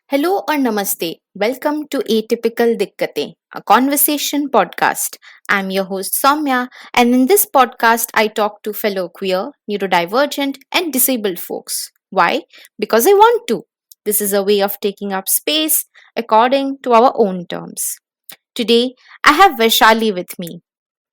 Hello or namaste. Welcome to Atypical Dikkate, a conversation podcast. I'm your host Soumya, and in this podcast, I talk to fellow queer, neurodivergent, and disabled folks. Why? Because I want to. This is a way of taking up space according to our own terms. Today, I have Vaishali with me.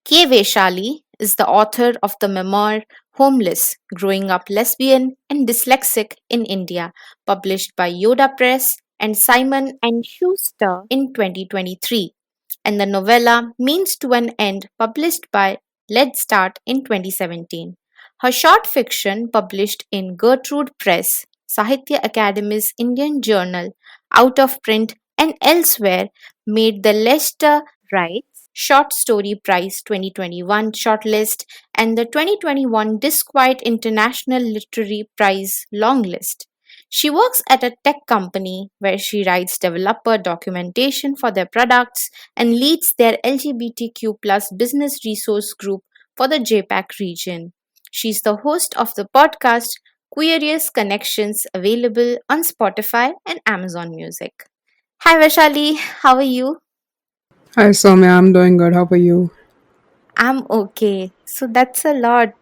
K. Vaishali is the author of the memoir Homeless Growing Up Lesbian and Dyslexic in India, published by Yoda Press and Simon and Schuster in 2023, and the novella Means to an End, published by Lead Start in 2017. Her short fiction, published in Gertrude Press, Sahitya Academy's Indian Journal, Out of Print, and elsewhere, made the Leicester Wright Short Story Prize 2021 shortlist and the 2021 Disquiet International Literary Prize longlist. She works at a tech company where she writes developer documentation for their products and leads their LGBTQ business resource group for the JPAC region. She's the host of the podcast Queerious Connections, available on Spotify and Amazon Music. Hi Vaishali, how are you? Hi Soumya, I'm doing good. How are you? I'm okay. So that's a lot.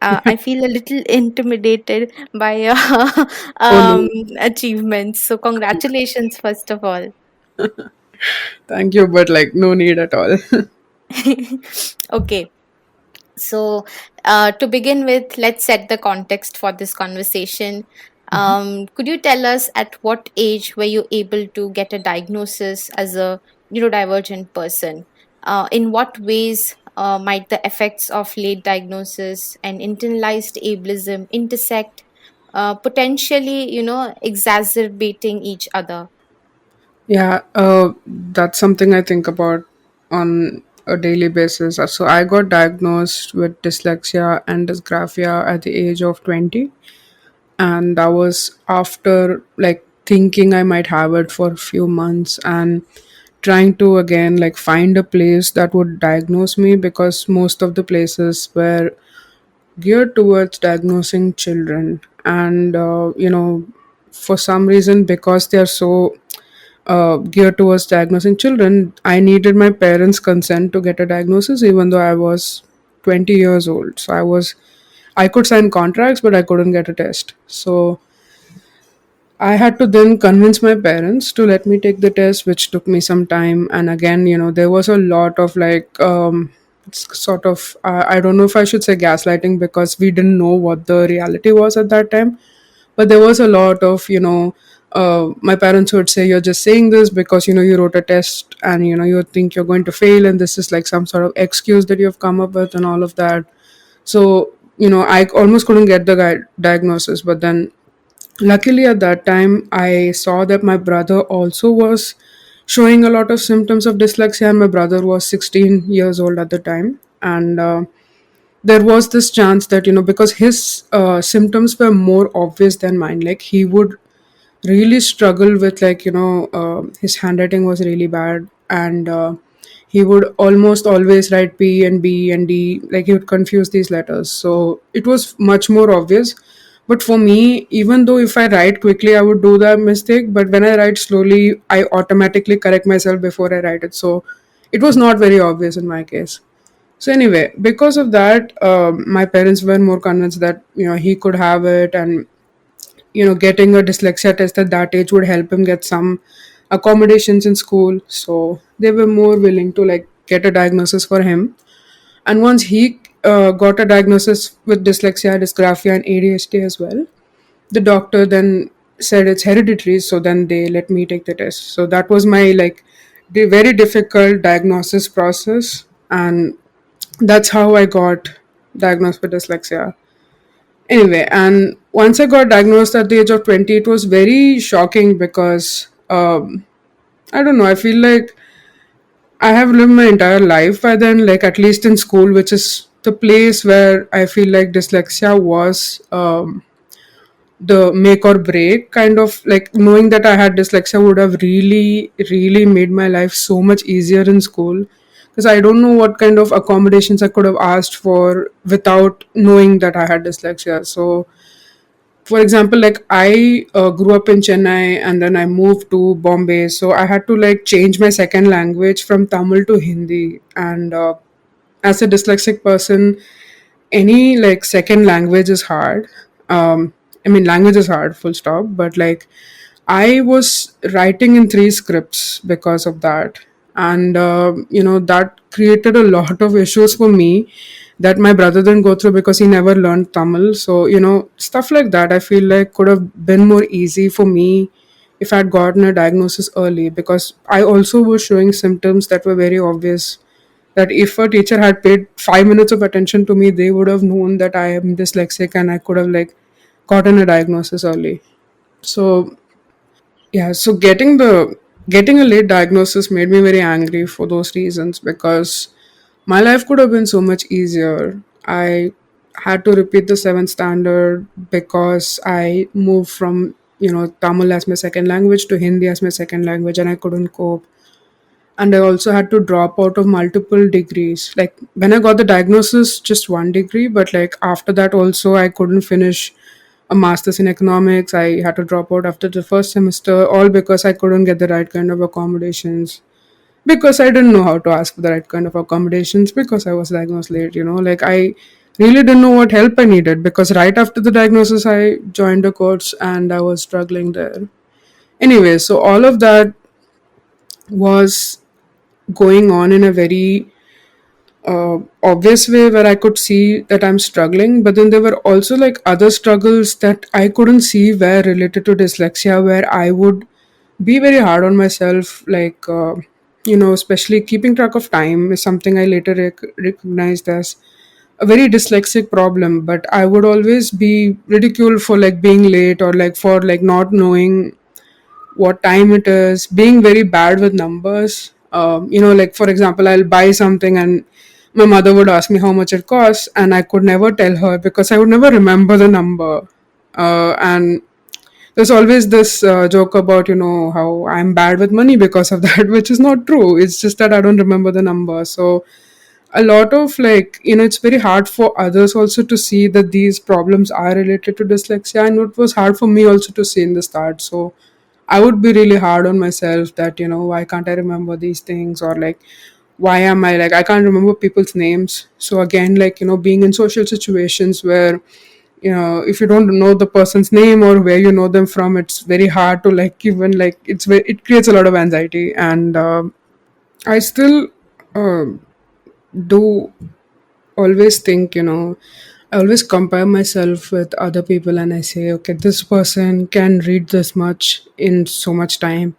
I feel a little intimidated by your Oh no, achievements. So congratulations, first of all. thank you, but no need at all. Okay. So to begin with, let's set the context for this conversation. Could you tell us at what age were you able to get a diagnosis as a neurodivergent person? In what ways might the effects of late diagnosis and internalized ableism intersect, potentially, exacerbating each other? Yeah, that's something I think about on a daily basis. So I got diagnosed with dyslexia and dysgraphia at the age of 20, and that was after thinking I might have it for a few months and trying to again find a place that would diagnose me because most of the places were geared towards diagnosing children. And for some reason, because they are so geared towards diagnosing children, I needed my parents consent to get a diagnosis even though I was 20 years old. So I could sign contracts but I couldn't get a test. So I had to then convince my parents to let me take the test, which took me some time. And again, there was a lot of sort of, I don't know if I should say gaslighting because we didn't know what the reality was at that time. But there was a lot of, my parents would say, you're just saying this because, you wrote a test and, you think you're going to fail. And this is like some sort of excuse that you've come up with and all of that. So, I almost couldn't get the diagnosis. But then luckily, at that time, I saw that my brother also was showing a lot of symptoms of dyslexia, and my brother was 16 years old at the time. And there was this chance that, because his symptoms were more obvious than mine, like he would really struggle with, his handwriting was really bad, and he would almost always write P and B and D, like he would confuse these letters. So it was much more obvious. But for me, even though if I write quickly, I would do that mistake. But when I write slowly, I automatically correct myself before I write it. So it was not very obvious in my case. So anyway, because of that, my parents were more convinced that he could have it, and getting a dyslexia test at that age would help him get some accommodations in school. So they were more willing to get a diagnosis for him. And once he got a diagnosis with dyslexia, dysgraphia, and ADHD as well, the doctor then said it's hereditary. So then they let me take the test. So that was my the very difficult diagnosis process, and that's how I got diagnosed with dyslexia. Anyway, and once I got diagnosed at the age of 20, it was very shocking because I don't know, I feel like I have lived my entire life by then, like at least in school, which is the place where I feel like dyslexia was the make or break. Kind of like knowing that I had dyslexia would have really, really made my life so much easier in school, because I don't know what kind of accommodations I could have asked for without knowing that I had dyslexia. So for example, like I grew up in Chennai and then I moved to Bombay, so I had to like change my second language from Tamil to Hindi. And as a dyslexic person, any like second language is hard. I mean, language is hard, full stop. But like, I was writing in three scripts because of that, and that created a lot of issues for me that my brother didn't go through because he never learned Tamil. So stuff like that, I feel like could have been more easy for me if I'd gotten a diagnosis early, because I also was showing symptoms that were very obvious, that if a teacher had paid 5 minutes of attention to me, they would have known that I am dyslexic and I could have like gotten a diagnosis early. So yeah, so getting a late diagnosis made me very angry for those reasons, because my life could have been so much easier. I had to repeat the seventh standard because I moved from Tamil as my second language to Hindi as my second language, and I couldn't cope. And I also had to drop out of multiple degrees. Like when I got the diagnosis, just one degree, but like after that also I couldn't finish a master's in economics. I had to drop out after the first semester, all because I couldn't get the right kind of accommodations. Because I didn't know how to ask for the right kind of accommodations, because I was diagnosed late, like I really didn't know what help I needed, because right after the diagnosis I joined a course and I was struggling there. Anyway, so all of that was going on in a very obvious way where I could see that I'm struggling, but then there were also like other struggles that I couldn't see were related to dyslexia, where I would be very hard on myself. Like, especially keeping track of time is something I later recognized as a very dyslexic problem, but I would always be ridiculed for like being late, or like for like not knowing what time it is, being very bad with numbers. Like for example, I'll buy something and my mother would ask me how much it costs, and I could never tell her because I would never remember the number. And there's always this joke about how I'm bad with money because of that, which is not true. It's just that I don't remember the number. So a lot of like it's very hard for others also to see that these problems are related to dyslexia, and it was hard for me also to see in the start. So I would be really hard on myself that why can't I remember these things, or like why am I like I can't remember people's names. So again, like being in social situations where if you don't know the person's name or where you know them from, it's very hard to like even like it creates a lot of anxiety. And I still um do always think, I always compare myself with other people and I say, okay, this person can read this much in so much time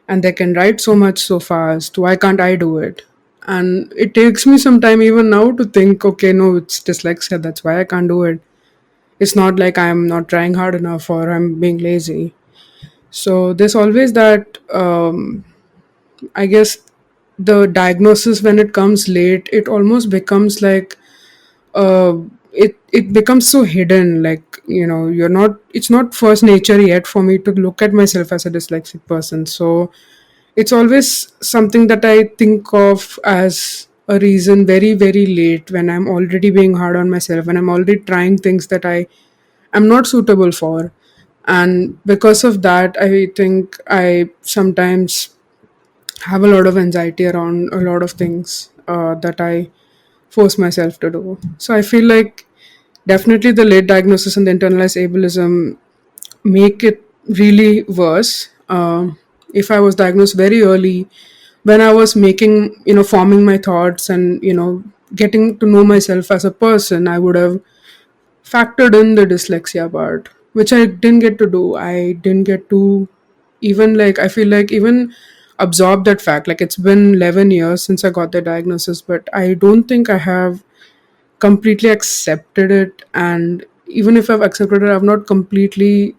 and they can write so much so fast. Why can't I do it? And it takes me some time even now to think, okay, no, it's dyslexia. That's why I can't do it. It's not like I'm not trying hard enough or I'm being lazy. So there's always that, I guess, the diagnosis when it comes late, it almost becomes like uh, it becomes so hidden. Like you're not. It's not first nature yet for me to look at myself as a dyslexic person. So it's always something that I think of as a reason very very late, when I'm already being hard on myself, when I'm already trying things that I am not suitable for. And because of that, I think I sometimes have a lot of anxiety around a lot of things that I force myself to do. So I feel like definitely the late diagnosis and the internalized ableism make it really worse. If I was diagnosed very early, when I was making, forming my thoughts and, getting to know myself as a person, I would have factored in the dyslexia part, which I didn't get to do. I didn't get to even like, I feel like even absorb that fact. Like it's been 11 years since I got the diagnosis, but I don't think I have completely accepted it. And even if I've accepted it, I've not completely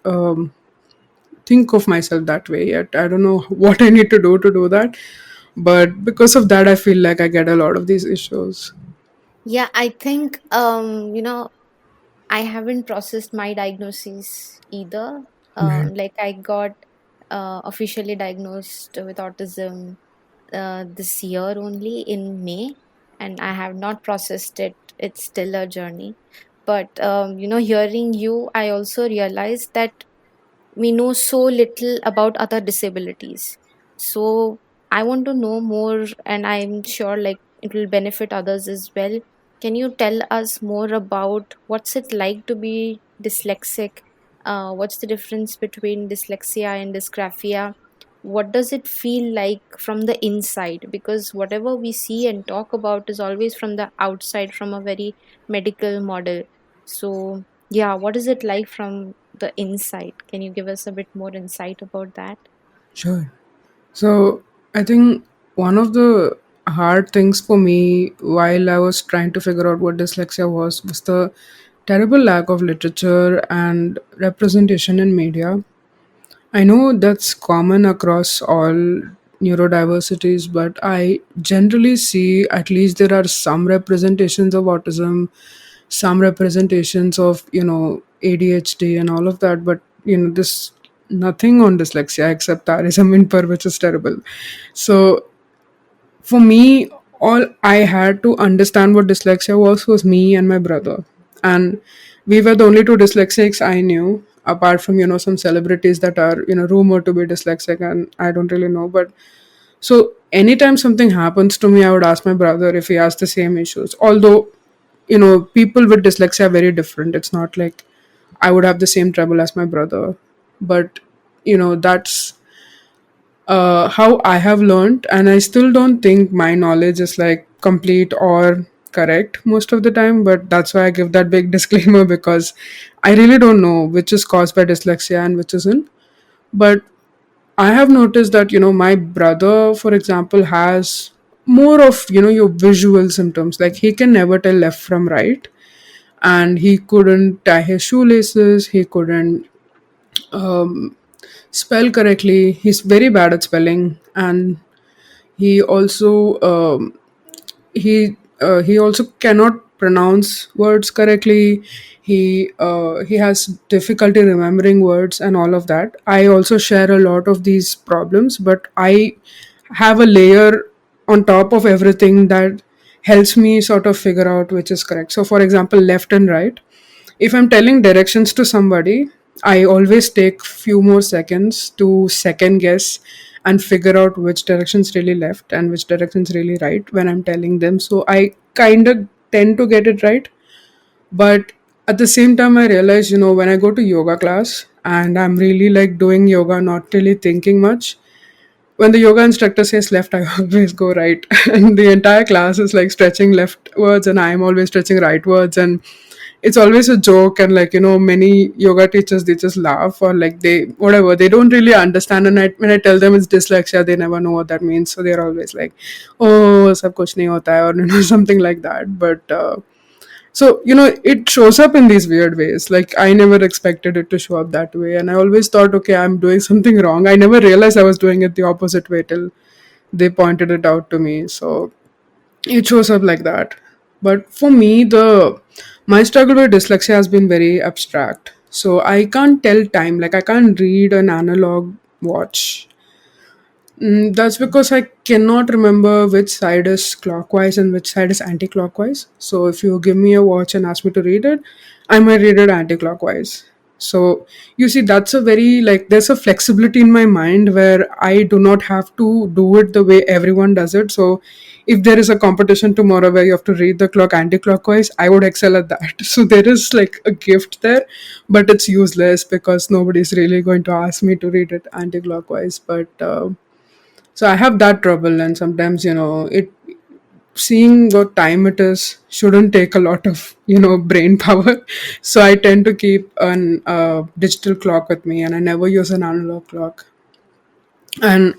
think of myself that way yet. I don't know what I need to do that. But because of that, I feel like I get a lot of these issues. Yeah, I think I haven't processed my diagnosis either. Right. Like I got officially diagnosed with autism this year only in May, and I have not processed it. It's still a journey. But hearing you, I also realized that we know so little about other disabilities. So I want to know more, and I'm sure like it will benefit others as well. Can you tell us more about what's it like to be dyslexic? What's the difference between dyslexia and dysgraphia? What does it feel like from the inside? Because whatever we see and talk about is always from the outside, from a very medical model. So yeah, what is it like from the inside? Can you give us a bit more insight about that? Sure. So I think one of the hard things for me while I was trying to figure out what dyslexia was the terrible lack of literature and representation in media. I know that's common across all neurodiversities, but I generally see at least there are some representations of autism, some representations of, ADHD and all of that, but this nothing on dyslexia except Tarism in per, which is terrible. So for me, all I had to understand what dyslexia was me and my brother. And we were the only two dyslexics I knew, apart from, some celebrities that are, rumored to be dyslexic, and I don't really know. But so anytime something happens to me, I would ask my brother if he has the same issues. Although, people with dyslexia are very different. It's not like I would have the same trouble as my brother. But, that's how I have learned, and I still don't think my knowledge is like complete or correct most of the time. But that's why I give that big disclaimer, because I really don't know which is caused by dyslexia and which isn't. But I have noticed that, my brother, for example, has more of, your visual symptoms. Like he can never tell left from right, and he couldn't tie his shoelaces, he couldn't spell correctly. He's very bad at spelling, and he also he also cannot pronounce words correctly. He has difficulty remembering words and all of that. I also share a lot of these problems, but I have a layer on top of everything that helps me sort of figure out which is correct. So for example, left and right, if I'm telling directions to somebody, I always take few more seconds to second guess and figure out which direction's really left and which direction's really right when I'm telling them. So I kind of tend to get it right. But at the same time, I realize, when I go to yoga class and I'm really like doing yoga, not really thinking much, when the yoga instructor says left, I always go right. And the entire class is like stretching leftwards, and I'm always stretching rightwards. And it's always a joke. And like, many yoga teachers, they just laugh, or like they, whatever, they don't really understand. And when I tell them it's dyslexia, they never know what that means. So they're always like, oh, sab kuch nahi hota hai, or, something like that. But, so, it shows up in these weird ways. Like, I never expected it to show up that way. And I always thought, okay, I'm doing something wrong. I never realized I was doing it the opposite way till they pointed it out to me. So, it shows up like that. But for me, the my struggle with dyslexia has been very abstract. So, I can't tell time. Like, I can't read an analog watch. That's because I cannot remember which side is clockwise and which side is anti-clockwise. So if you give me a watch and ask me to read it, I might read it anti-clockwise. So you see, that's a very like there's a flexibility in my mind where I do not have to do it the way everyone does it. So if there is a competition tomorrow where you have to read the clock anti-clockwise, I would excel at that. So there is like a gift there, but it's useless because nobody's really going to ask me to read it anti-clockwise. But so I have that trouble, and sometimes it seeing what time it is shouldn't take a lot of brain power. So I tend to keep an digital clock with me, and I never use an analog clock. And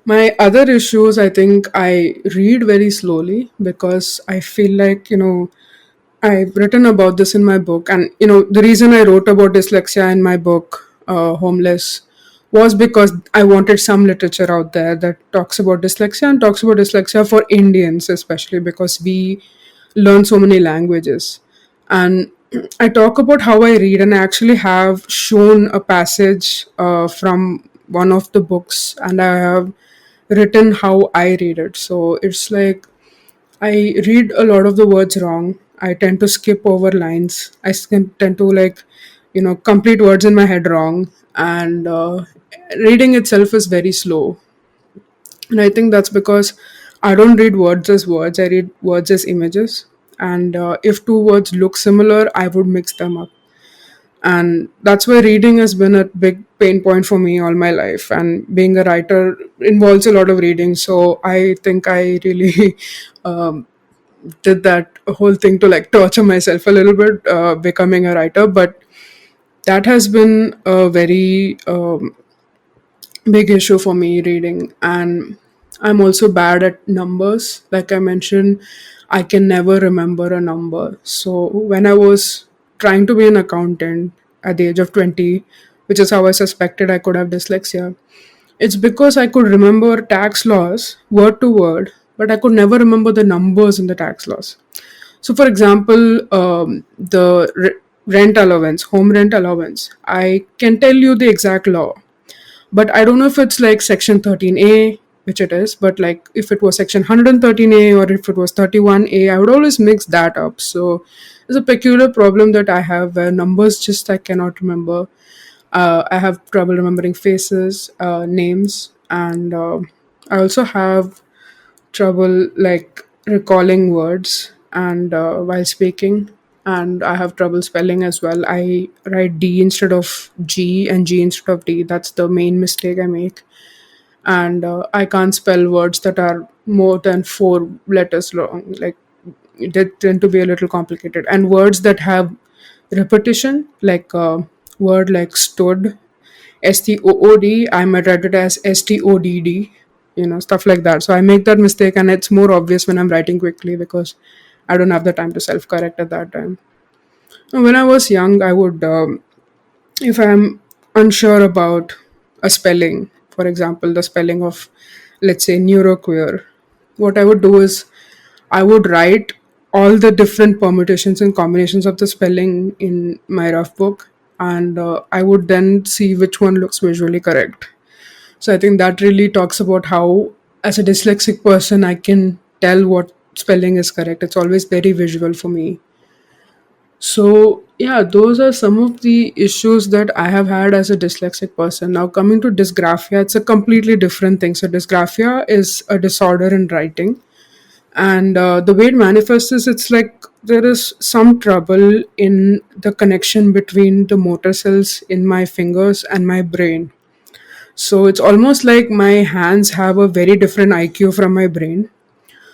my other issues, I think I read very slowly because I feel like I've written about this in my book, and the reason I wrote about dyslexia in my book, Homeless, was because I wanted some literature out there that talks about dyslexia and talks about dyslexia for Indians, especially because we learn so many languages. And I talk about how I read, and I actually have shown a passage from one of the books, and I have written how I read it. So it's like I read a lot of the words wrong, I tend to skip over lines. Tend to complete words in my head wrong, and reading itself is very slow. And I think that's because I don't read words as words. I read words as images. And if two words look similar, I would mix them up. And that's why reading has been a big pain point for me all my life. And being a writer involves a lot of reading. So I think I really um, did that whole thing to like torture myself a little bit, becoming a writer. But that has been a very big issue for me, reading. And I'm also bad at numbers. Like I mentioned, I can never remember a number. So when I was trying to be an accountant at the age of 20, which is how I suspected I could have dyslexia, it's because I could remember tax laws word to word, but I could never remember the numbers in the tax laws. So for example, the rent allowance, home rent allowance, I can tell you the exact law, but I don't know if it's like section 13A, which it is, but like if it was section 113A or if it was 31A, I would always mix that up. So there's a peculiar problem that I have where numbers just I cannot remember. I have trouble remembering faces, names, and I also have trouble like recalling words and while speaking, and I have trouble spelling as well. I write D instead of G and G instead of D. That's the main mistake I make. And I can't spell words that are more than 4 letters long. Like they tend to be a little complicated, and words that have repetition, like a word like stood, STOOD, I might write it as STODD, stuff like that. So I make that mistake, and it's more obvious when I'm writing quickly because I don't have the time to self correct at that time. And when I was young, I would, if I'm unsure about a spelling, for example, the spelling of, let's say, neuroqueer, what I would do is I would write all the different permutations and combinations of the spelling in my rough book, and I would then see which one looks visually correct. So I think that really talks about how, as a dyslexic person, I can tell what spelling is correct. It's always very visual for me. So, yeah, those are some of the issues that I have had as a dyslexic person. Now, coming to dysgraphia, it's a completely different thing. So, dysgraphia is a disorder in writing, and the way it manifests is it's like there is some trouble in the connection between the motor cells in my fingers and my brain. So it's almost like my hands have a very different IQ from my brain.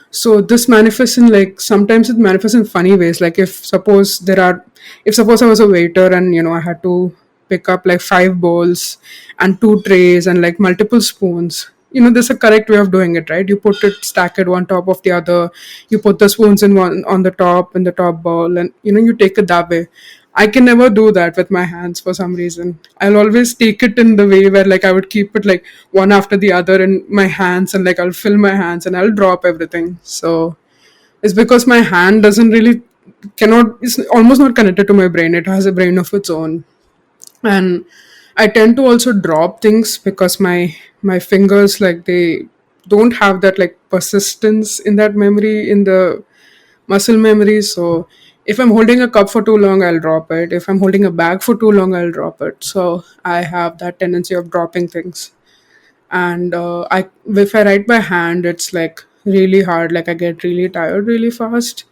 So this manifests in, like, sometimes it manifests in funny ways. Like if suppose I was a waiter and I had to pick up like 5 bowls and 2 trays and like multiple spoons. There's a correct way of doing it, right? You put it stack it one top of the other. You put the spoons in one on the top in the top bowl, and you take it that way. I can never do that with my hands for some reason. I'll always take it in the way where like I would keep it like one after the other in my hands, and like I'll fill my hands and I'll drop everything. So it's because my hand doesn't really cannot it's almost not connected to my brain. It has a brain of its own. And I tend to also drop things because my fingers, like, they don't have that like persistence in that memory, in the muscle memory. So if I'm holding a cup for too long, I'll drop it. If I'm holding a bag for too long, I'll drop it. So I have that tendency of dropping things. And I if I write by hand, it's like really hard. Like I get really tired really fast.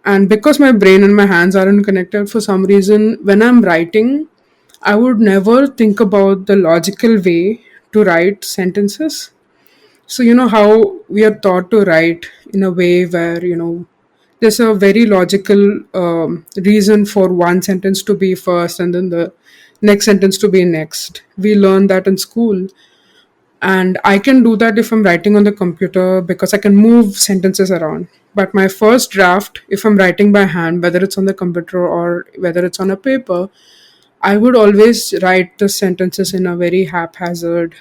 And because my brain and my hands aren't connected for some reason, when I'm writing, I would never think about the logical way to write sentences. So, how we are taught to write in a way where, there's a very logical reason for one sentence to be first and then the next sentence to be next. We learn that in school. And I can do that if I'm writing on the computer because I can move sentences around. But my first draft, if I'm writing by hand, whether it's on the computer or whether it's on a paper, I would always write the sentences in a very haphazard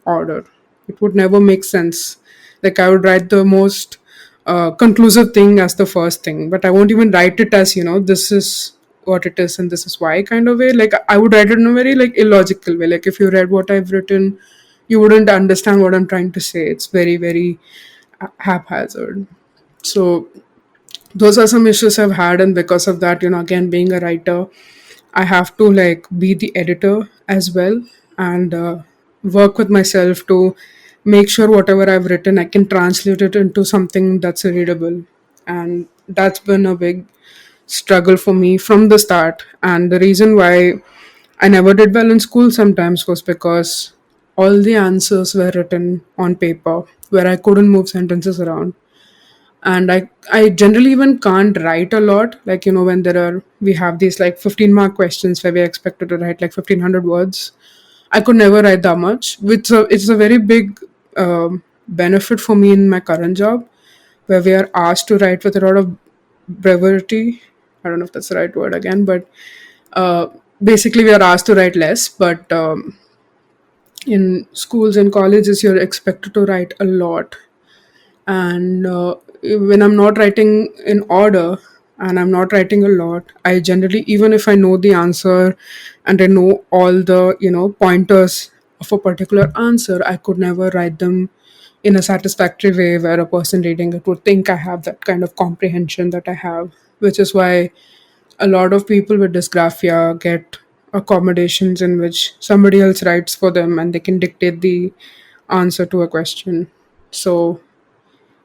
order. It would never make sense. Like I would write the most conclusive thing as the first thing, but I won't even write it as, this is what it is and this is why kind of way. Like I would write it in a very like illogical way. Like if you read what I've written, you wouldn't understand what I'm trying to say. It's very, very haphazard. So those are some issues I've had, and because of that, again, being a writer, I have to like be the editor as well, and work with myself to make sure whatever I've written I can translate it into something that's readable. And that's been a big struggle for me from the start. And the reason why I never did well in school sometimes was because all the answers were written on paper where I couldn't move sentences around. And I generally even can't write a lot, like when we have these like 15-mark questions where we're expected to write like 1500 words. I could never write that much, which it's a very big benefit for me in my current job, where we are asked to write with a lot of brevity. I don't know if that's the right word again, but uh, basically we are asked to write less. But in schools and colleges you're expected to write a lot. And when I'm not writing in order and I'm not writing a lot, I generally, even if I know the answer and I know all the pointers of a particular answer, I could never write them in a satisfactory way where a person reading it would think I have that kind of comprehension that I have, which is why a lot of people with dysgraphia get accommodations in which somebody else writes for them and they can dictate the answer to a question. So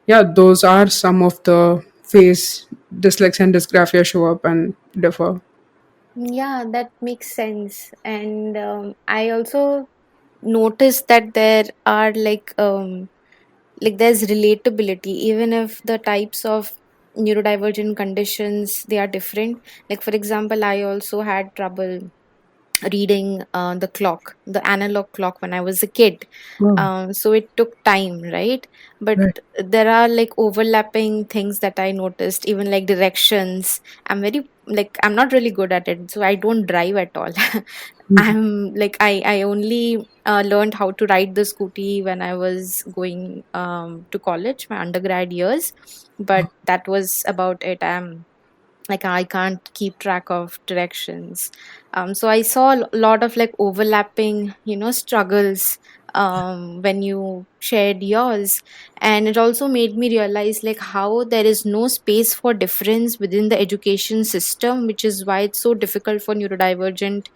yeah, those are some of the ways dyslexia and dysgraphia show up and differ. Yeah, that makes sense. And I also noticed that there are like there's relatability even if the types of neurodivergent conditions they are different. Like for example, I also had trouble reading the clock, the analog clock, when I was a kid. Oh, So it took time, right? But right. there are like overlapping things that I noticed, even like directions. I'm not really good at it, so I don't drive at all. I only learned how to ride the scooty when I was going to college, my undergrad years, but that was about it. Like I can't keep track of directions. So I saw a lot of like overlapping, struggles when you shared yours. And it also made me realize like how there is no space for difference within the education system, which is why it's so difficult for neurodivergent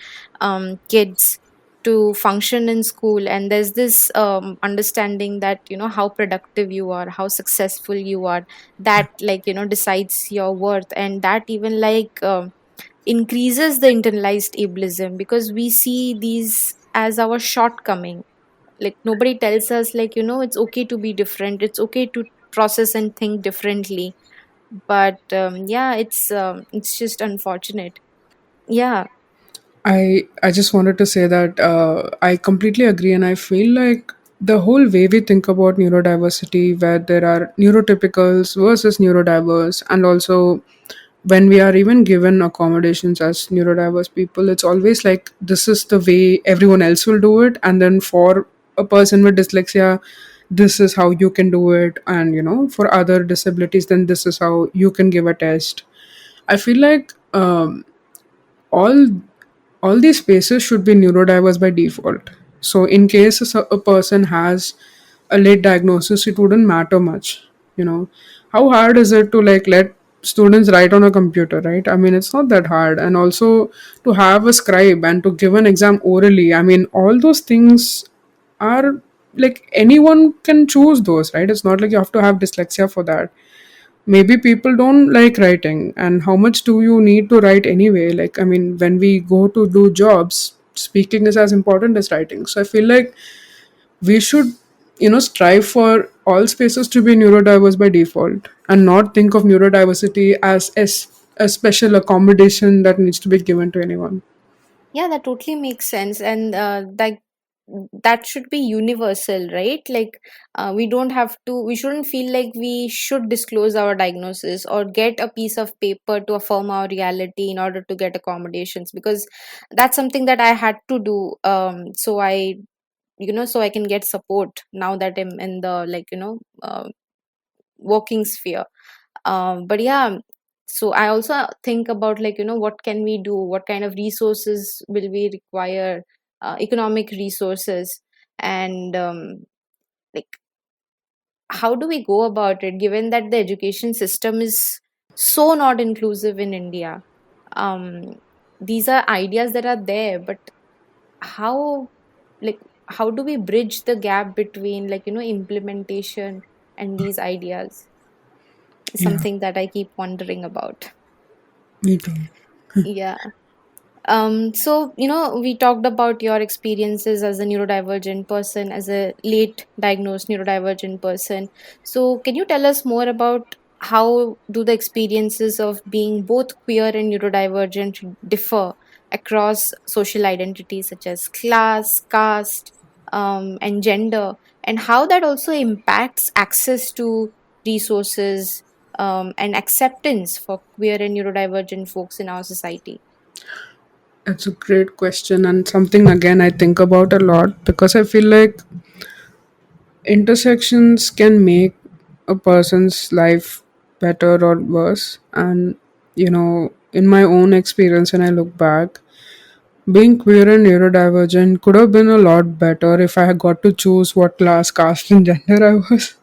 kids to function in school. And there's this understanding that how productive you are, how successful you are, that decides your worth. And that even increases the internalized ableism, because we see these as our shortcoming. Like nobody tells us it's okay to be different, it's okay to process and think differently. But yeah, it's just unfortunate. Yeah. I just wanted to say that I completely agree, and I feel like the whole way we think about neurodiversity, where there are neurotypicals versus neurodiverse, and also when we are even given accommodations as neurodiverse people, it's always like this is the way everyone else will do it, and then for a person with dyslexia, this is how you can do it, and for other disabilities, then this is how you can give a test. I feel like all all these spaces should be neurodiverse by default. So in case a person has a late diagnosis, it wouldn't matter much. How hard is it to like let students write on a computer, right? I mean, it's not that hard. And also to have a scribe and to give an exam orally, I mean, all those things are like anyone can choose those, right? It's not like you have to have dyslexia for that. Maybe people don't like writing, and how much do you need to write anyway? Like, I mean, when we go to do jobs, speaking is as important as writing. So I feel like we should strive for all spaces to be neurodiverse by default and not think of neurodiversity as a special accommodation that needs to be given to anyone. Yeah, that totally makes sense. And that should be universal, right? Like we shouldn't feel like we should disclose our diagnosis or get a piece of paper to affirm our reality in order to get accommodations, because that's something that I had to do. So I can get support now that I'm in the working sphere. But yeah, so I also think about what can we do, what kind of resources will we require, economic resources. And like how do we go about it, given that the education system is so not inclusive in India. um these are ideas that are there, but how, like, how do we bridge the gap between, like, implementation and these ideas, is Yeah, something that I keep wondering about. me too. Yeah. So, we talked about your experiences as a neurodivergent person, as a late diagnosed neurodivergent person. So, can you tell us more about how do the experiences of being both queer and neurodivergent differ across social identities such as class, caste, and gender, and how that also impacts access to resources, and acceptance for queer and neurodivergent folks in our society? It's a great question and something again I think about a lot because I feel like intersections can make a person's life better or worse. And, in my own experience, when I look back, being queer and neurodivergent could have been a lot better if I had got to choose what class, caste, and gender I was.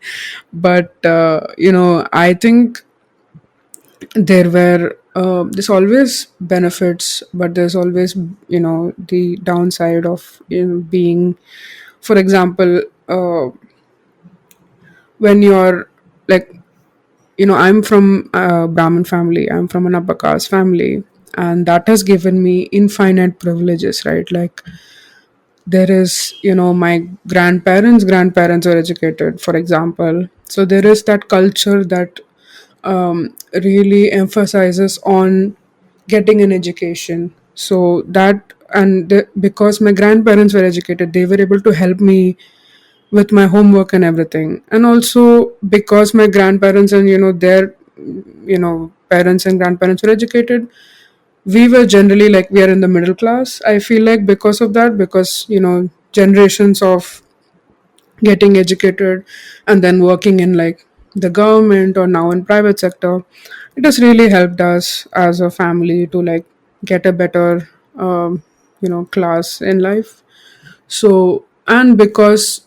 But, I think there were there's always benefits, but there's always the downside of being, for example, when you're like, I'm from a Brahmin family, I'm from an upper caste family, and that has given me infinite privileges, right? Like, there is, my grandparents are educated, for example, so there is that culture that really emphasizes on getting an education. So that, and because my grandparents were educated, they were able to help me with my homework and everything. And also because my grandparents and their parents and grandparents were educated, we were generally like, we are in the middle class, I feel like, because of that, because generations of getting educated and then working in like the government or now in private sector, it has really helped us as a family to like get a better class in life. So, and because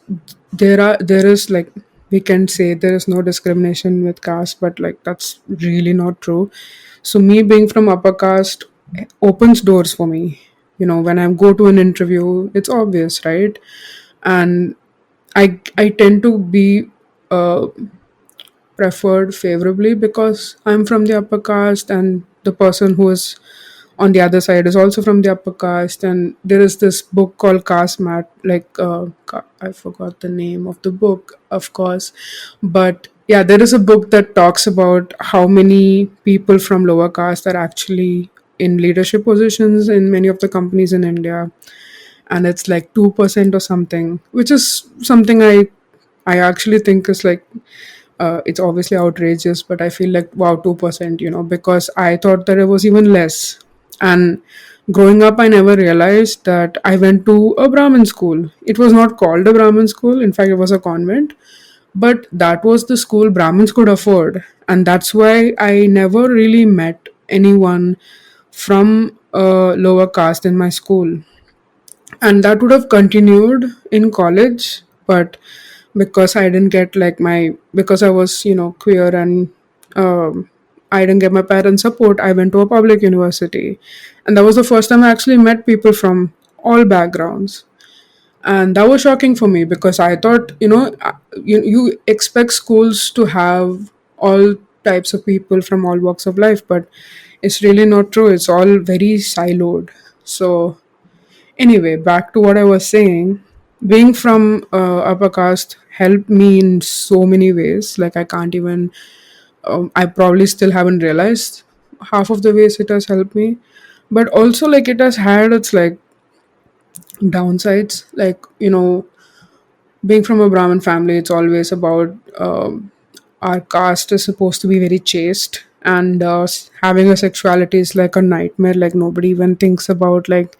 there is like, we can say there is no discrimination with caste, but like that's really not true. So me being from upper caste opens doors for me. When I go to an interview, it's obvious, right? And I tend to be uh, preferred favorably because I'm from the upper caste, and the person who is on the other side is also from the upper caste. And there is this book called Caste Mat, like I forgot the name of the book, of course, but yeah, there is a book that talks about how many people from lower caste are actually in leadership positions in many of the companies in India, and it's like 2% or something, which is something I actually think is like, it's obviously outrageous, but I feel like, wow, 2%, because I thought that it was even less. And growing up, I never realized that I went to a Brahmin school. It was not called a Brahmin school, in fact, it was a convent, but that was the school Brahmins could afford. And that's why I never really met anyone from a lower caste in my school, and that would have continued in college. But because I didn't get like my, because I was queer, and I didn't get my parents support, I went to a public university, and that was the first time I actually met people from all backgrounds. And that was shocking for me because I thought, you expect schools to have all types of people from all walks of life, but it's really not true. It's all very siloed. So anyway, back to what I was saying. Being from upper caste helped me in so many ways. Like, I can't even, I probably still haven't realized half of the ways it has helped me. But also, like, it has had its like downsides. Like, being from a Brahmin family, it's always about our caste is supposed to be very chaste, and having a sexuality is like a nightmare. Like, nobody even thinks about like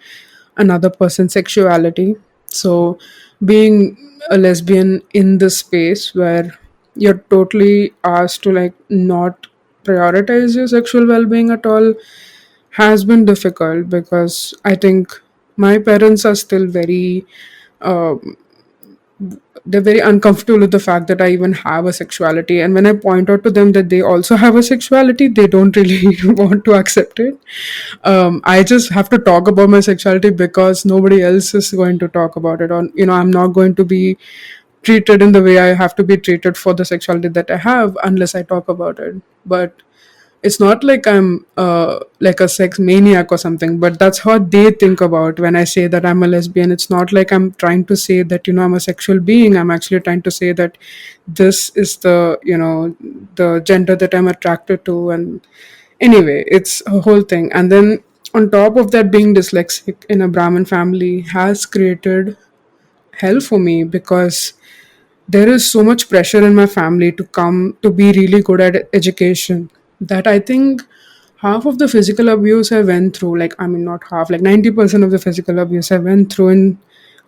another person's sexuality. So, being a lesbian in this space where you're totally asked to like not prioritize your sexual well-being at all has been difficult, because I think my parents are still very they're very uncomfortable with the fact that I even have a sexuality. And when I point out to them that they also have a sexuality, they don't really want to accept it. I just have to talk about my sexuality because nobody else is going to talk about it. Or, I'm not going to be treated in the way I have to be treated for the sexuality that I have unless I talk about it. But it's not like I'm like a sex maniac or something, but that's how they think about when I say that I'm a lesbian. It's not like I'm trying to say that I'm a sexual being. I'm actually trying to say that this is the gender that I'm attracted to. And anyway, it's a whole thing. And then on top of that, being dyslexic in a Brahmin family has created hell for me, because there is so much pressure in my family to come to be really good at education, that I think half of the physical abuse I went through, like, I mean, not half, like 90% of the physical abuse I went through in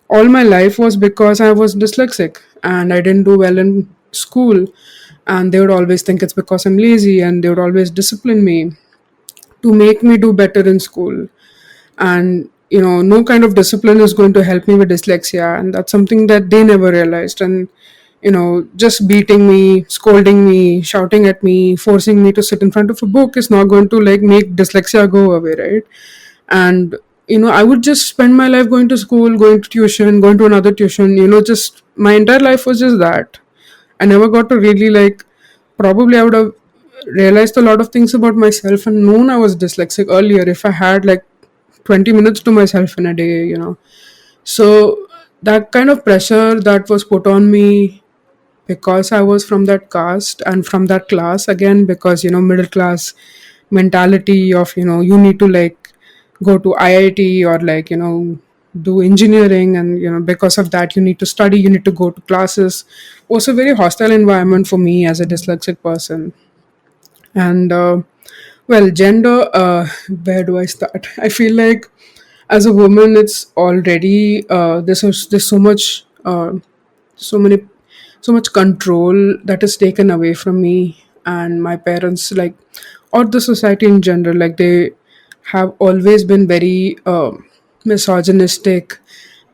all my life was because I was dyslexic and I didn't do well in school. And they would always think it's because I'm lazy, and they would always discipline me to make me do better in school. And no kind of discipline is going to help me with dyslexia, and that's something that they never realized. And just beating me, scolding me, shouting at me, forcing me to sit in front of a book is not going to like make dyslexia go away, right? And I would just spend my life going to school, going to tuition, going to another tuition. Just my entire life was just that. I never got to really, like, probably I would have realized a lot of things about myself and known I was dyslexic earlier if I had like 20 minutes to myself in a day. So that kind of pressure that was put on me because I was from that caste and from that class, again, because middle class mentality of you need to like go to IIT or like do engineering, and because of that you need to study, you need to go to classes, was a very hostile environment for me as a dyslexic person. And well, gender, where do I start? I feel like as a woman, it's already there's so much so many so much control that is taken away from me and my parents, like, or the society in general. Like, they have always been very misogynistic,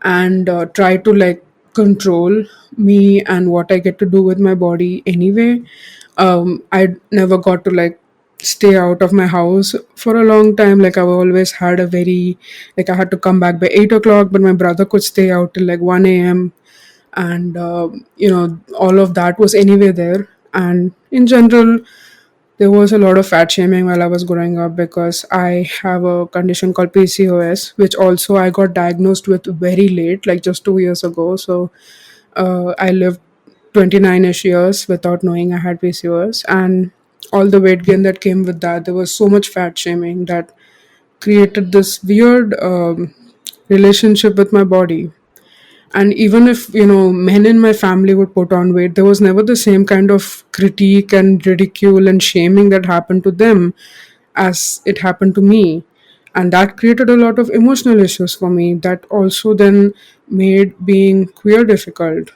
and try to like control me and what I get to do with my body anyway. I never got to like stay out of my house for a long time. Like, I've always had a very, like, I had to come back by 8 o'clock, but my brother could stay out till like 1 a.m. And all of that was anyway there. And in general, there was a lot of fat shaming while I was growing up, because I have a condition called PCOS, which also I got diagnosed with very late, like just 2 years ago. So I lived 29ish years without knowing I had PCOS, and all the weight gain that came with that. There was so much fat shaming that created this weird relationship with my body. And even if men in my family would put on weight, there was never the same kind of critique and ridicule and shaming that happened to them as it happened to me. And that created a lot of emotional issues for me, that also then made being queer difficult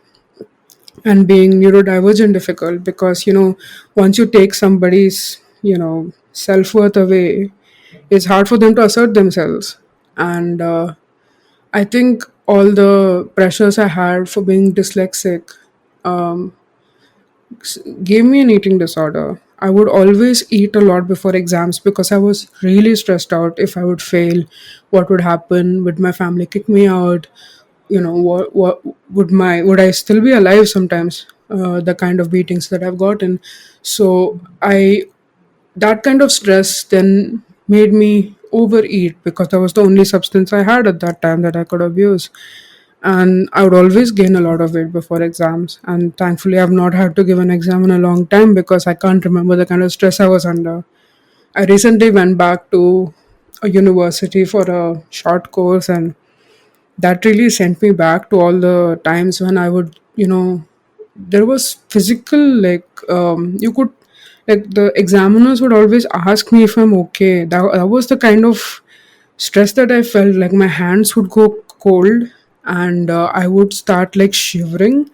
and being neurodivergent difficult, because once you take somebody's self-worth away, it's hard for them to assert themselves. And I think all the pressures I had for being dyslexic um, gave me an eating disorder. I would always eat a lot before exams because I was really stressed out. If I would fail, what would happen? Would my family kick me out? What would I still be alive sometimes? The kind of beatings that I've gotten. So I that kind of stress then made me overeat, because that was the only substance I had at that time that I could abuse. And I would always gain a lot of weight before exams. And thankfully, I've not had to give an exam in a long time because I can't remember the kind of stress I was under. I recently went back to a university for a short course, and that really sent me back to all the times when I would, there was physical, like, you could, like, the examiners would always ask me if I'm okay. That was the kind of stress that I felt. Like, my hands would go cold, and I would start like shivering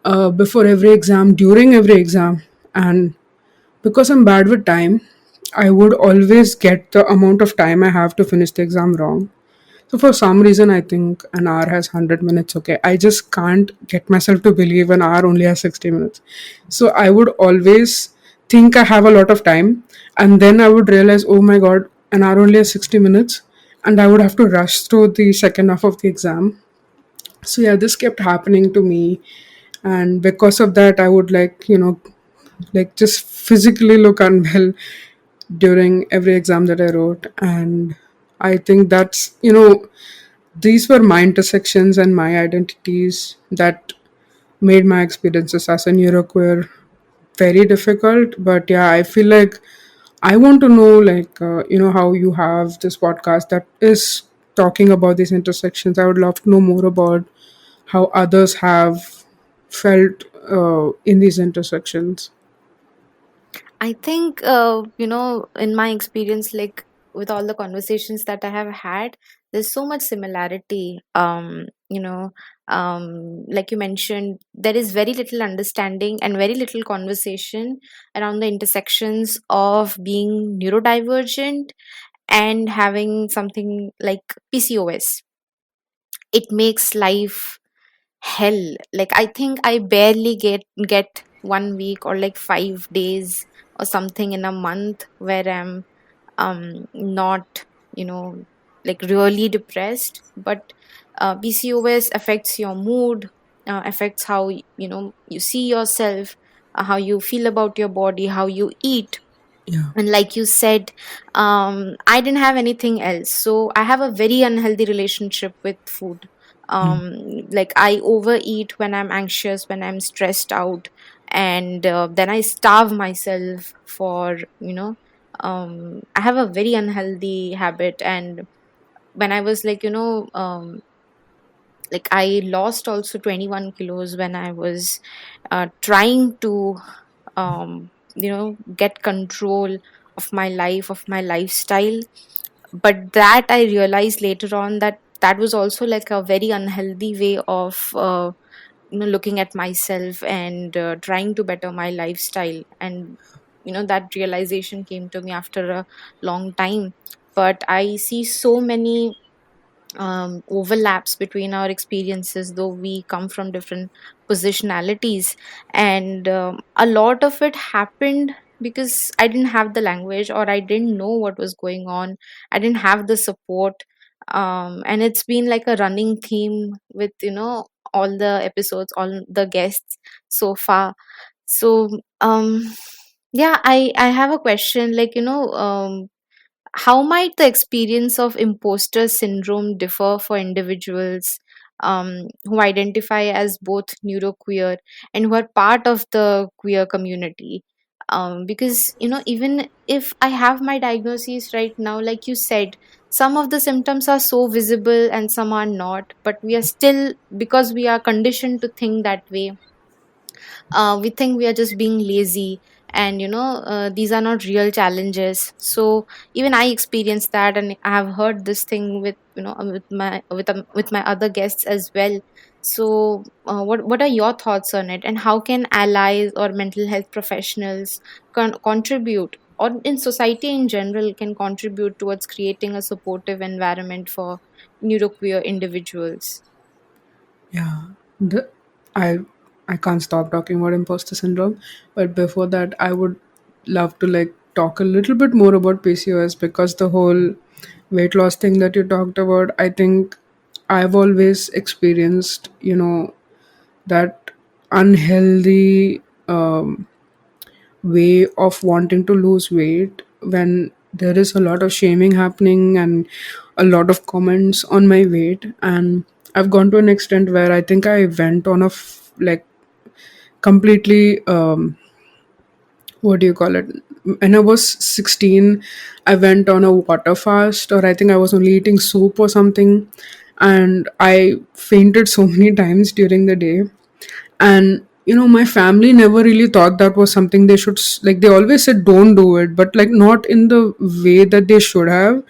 before every exam, during every exam. And because I'm bad with time, I would always get the amount of time I have to finish the exam wrong. So for some reason, I think an hour has 100 minutes. Okay, I just can't get myself to believe an hour only has 60 minutes. So I would always think I have a lot of time, and then I would realize, oh my god, an hour only has 60 minutes, and I would have to rush through the second half of the exam. So yeah, this kept happening to me, and because of that, I would like just physically look unwell during every exam that I wrote. And I think that's, these were my intersections and my identities that made my experiences as a neuroqueer very difficult. But yeah, I feel like I want to know, how you have this podcast that is talking about these intersections. I would love to know more about how others have felt in these intersections. I think, in my experience, like with all the conversations that I have had, there's so much similarity. Like you mentioned, there is very little understanding and very little conversation around the intersections of being neurodivergent and having something like PCOS. It makes life hell. Like I think I barely get 1 week or like 5 days or something in a month where I'm not, you know like really depressed. But PCOS affects your mood, affects how you see yourself, how you feel about your body, how you eat. Yeah. And like you said, I didn't have anything else, so I have a very unhealthy relationship with food. Yeah. Like I overeat when I'm anxious, when I'm stressed out, and then I starve myself for I have a very unhealthy habit. And when I was like I lost also 21 kilos when I was trying to get control of my life, of my lifestyle. But that I realized later on that that was also like a very unhealthy way of looking at myself and trying to better my lifestyle. And that realization came to me after a long time. But I see so many overlaps between our experiences, though we come from different positionalities. And a lot of it happened because I didn't have the language, or I didn't know what was going on. I didn't have the support. And it's been like a running theme with all the episodes, all the guests so far. So yeah, I have a question, like how might the experience of imposter syndrome differ for individuals who identify as both neuroqueer and who are part of the queer community? Because, even if I have my diagnosis right now, like you said, some of the symptoms are so visible and some are not, but we are still, because we are conditioned to think that way, we think we are just being lazy. And these are not real challenges. So even I experienced that, and I have heard this thing with with my other guests as well. So what are your thoughts on it, and how can allies or mental health professionals contribute, or in society in general, can contribute towards creating a supportive environment for neuroqueer individuals? Yeah, the, I I can't stop talking about imposter syndrome, but before that, I would love to like talk a little bit more about PCOS, because the whole weight loss thing that you talked about, I think I've always experienced, that unhealthy way of wanting to lose weight when there is a lot of shaming happening and a lot of comments on my weight. And I've gone to an extent where I think I went on a like completely what do you call it, when I was 16, I went on a water fast, or I think I was only eating soup or something, and I fainted so many times during the day. And my family never really thought that was something they should like. They always said don't do it, but like not in the way that they should have.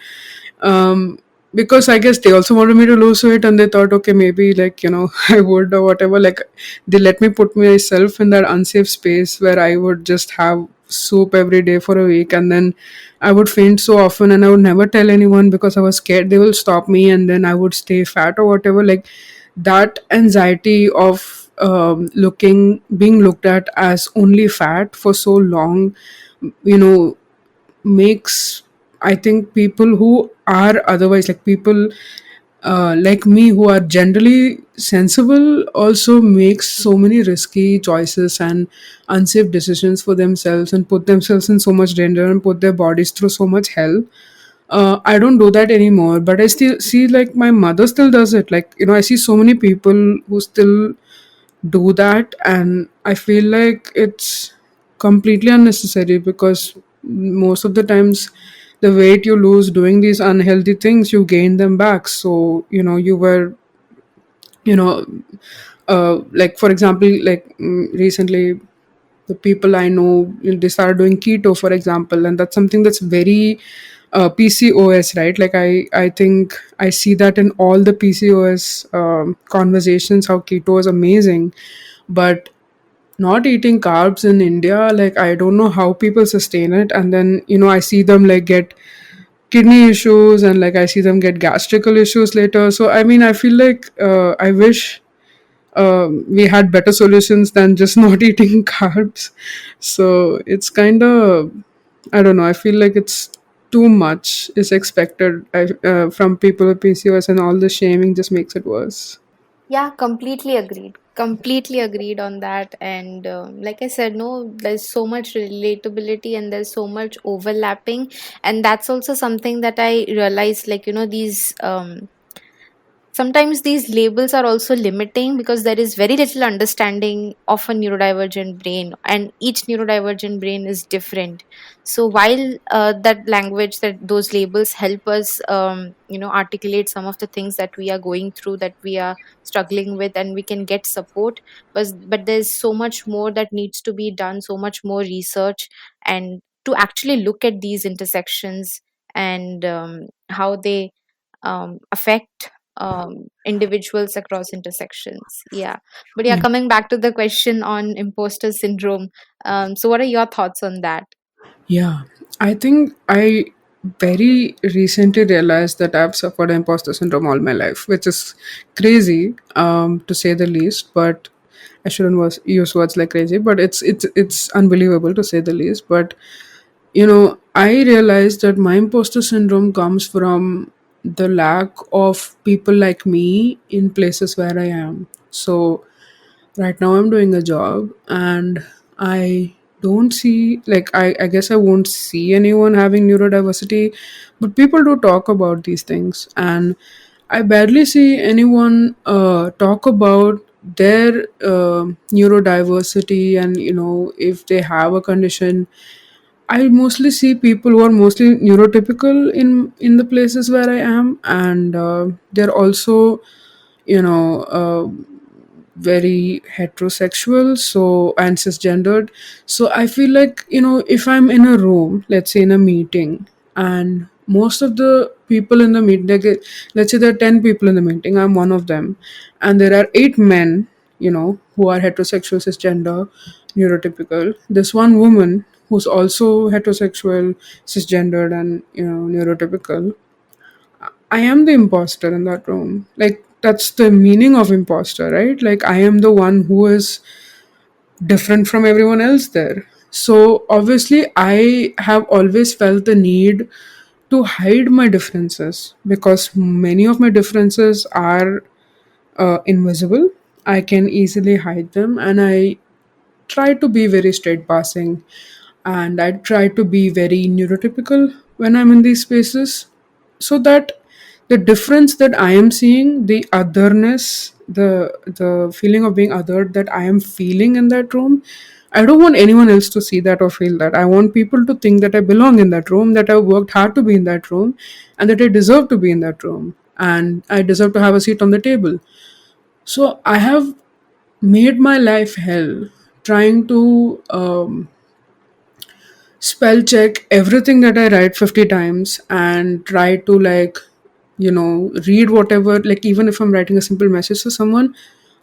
um because I guess they also wanted me to lose weight, and they thought, okay, maybe like I would, or whatever. Like they let me put myself in that unsafe space where I would just have soup every day for a week, and then I would faint so often, and I would never tell anyone because I was scared they will stop me, and then I would stay fat or whatever. Like that anxiety of being looked at as only fat for so long, you know, makes, I think, people who are otherwise, like people like me who are generally sensible, also makes so many risky choices and unsafe decisions for themselves, and put themselves in so much danger and put their bodies through so much hell. I don't do that anymore, but I still see, like, my mother still does it. Like, I see so many people who still do that, and I feel like it's completely unnecessary, because most of the times the weight you lose doing these unhealthy things, you gain them back. So you were, you know like, for example, like, recently the people I know, they started doing keto, for example, and that's something that's very PCOS, right? Like, I think I see that in all the PCOS conversations, how keto is amazing. But not eating carbs in India, like, I don't know how people sustain it. And then, I see them, like, get kidney issues, and, like, I see them get gastrical issues later. So I mean, I feel like, I wish we had better solutions than just not eating carbs. So it's kind of, I don't know, I feel like it's too much is expected from people with PCOS, and all the shaming just makes it worse. Yeah, completely agreed. Completely agreed on that. And like I said, no, there's so much relatability and there's so much overlapping. And that's also something that I realized, like, these sometimes these labels are also limiting because there is very little understanding of a neurodivergent brain, and each neurodivergent brain is different. So while that language, that those labels help us articulate some of the things that we are going through, that we are struggling with, and we can get support, but there's so much more that needs to be done, so much more research, and to actually look at these intersections, and how they affect individuals across intersections. Yeah. But yeah, Yeah. coming back to the question on imposter syndrome, so what are your thoughts on that? Yeah, I think I very recently realized that I've suffered imposter syndrome all my life, which is crazy, to say the least. But I shouldn't use words like crazy, but it's unbelievable, to say the least. But I realized that my imposter syndrome comes from the lack of people like me in places where I am. So right now I'm doing a job, and I don't see, like, I guess I won't see anyone having neurodiversity, but people do talk about these things, and I barely see anyone talk about their neurodiversity, and if they have a condition. I mostly see people who are mostly neurotypical in the places where I am, and they're also, you know, very heterosexual, so, and cisgendered. So I feel like, if I'm in a room, let's say in a meeting, and most of the people in the meeting, like, let's say there are 10 people in the meeting, I'm one of them, and there are 8 men, who are heterosexual, cisgender, neurotypical. There's one woman who's also heterosexual, cisgendered, and neurotypical. I am the imposter in that room. Like, that's the meaning of imposter, right? Like, I am the one who is different from everyone else there. So obviously I have always felt the need to hide my differences, because many of my differences are invisible. I can easily hide them, and I try to be very straight passing, and I try to be very neurotypical when I'm in these spaces, so that the difference that I am seeing, the otherness, the feeling of being othered that I am feeling in that room, I don't want anyone else to see that or feel that. I want people to think that I belong in that room, that I worked hard to be in that room, and that I deserve to be in that room, and I deserve to have a seat on the table. So I have made my life hell trying to spell check everything that I write 50 times, and try to, like, read whatever, like, even if I'm writing a simple message to someone,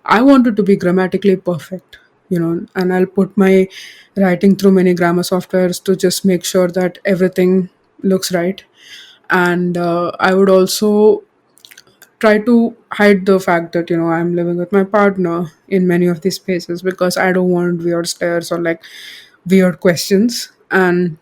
I want it to be grammatically perfect. and I'll put my writing through many grammar softwares to just make sure that everything looks right. And I would also try to hide the fact that I'm living with my partner in many of these spaces, because I don't want weird stares or like weird questions. And